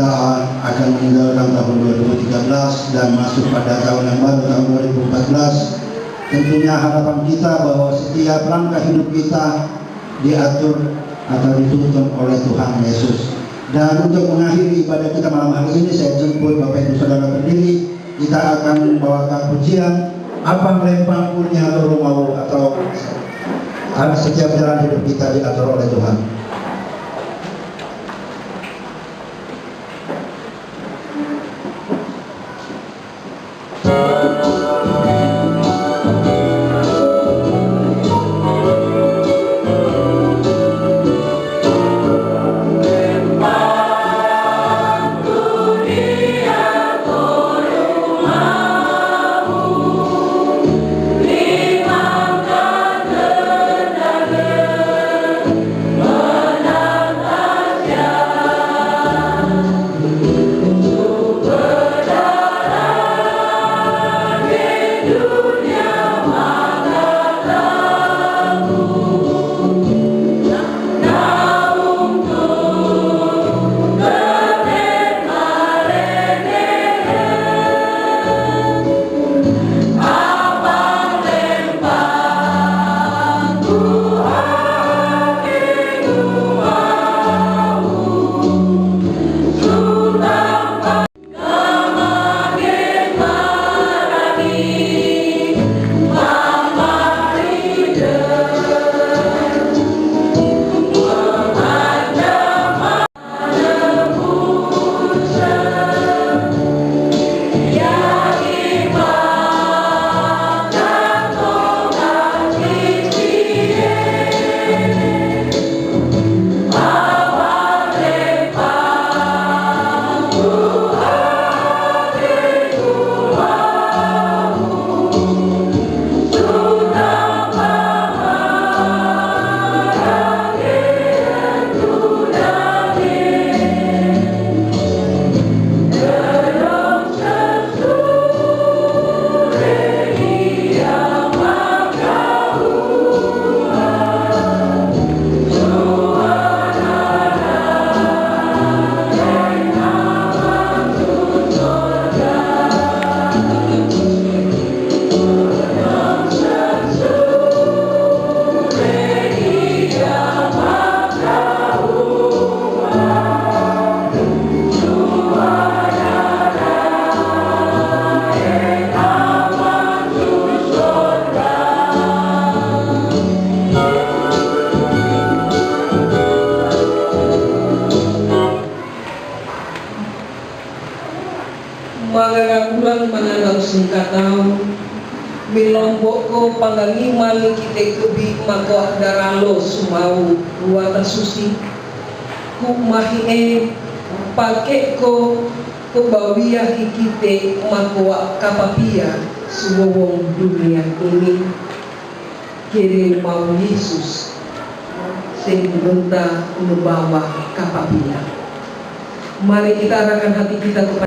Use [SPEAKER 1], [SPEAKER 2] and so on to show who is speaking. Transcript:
[SPEAKER 1] kita akan meninggalkan tahun 2013 dan masuk pada tahun yang baru, tahun 2014. Tentunya harapan kita bahwa setiap langkah hidup kita diatur atau dituntun oleh Tuhan Yesus. Dan untuk mengakhiri ibadah kita malam hari ini, saya jemput Bapak Ibu Saudara berdiri. Kita akan membawakan pujian Abang Lempang Punya Loro Mau, atau setiap jalan hidup kita diatur oleh Tuhan.
[SPEAKER 2] Mangangakulang mananang singkatau milombok ko pangangimal kita kebi mako daralo sumau ruata susi kumahie pake ko kebawia hikite mako kapapia suwong dunia ini kiri mau Yesus sing benta membawa kapapia. Mari kita arahkan hati kita kepada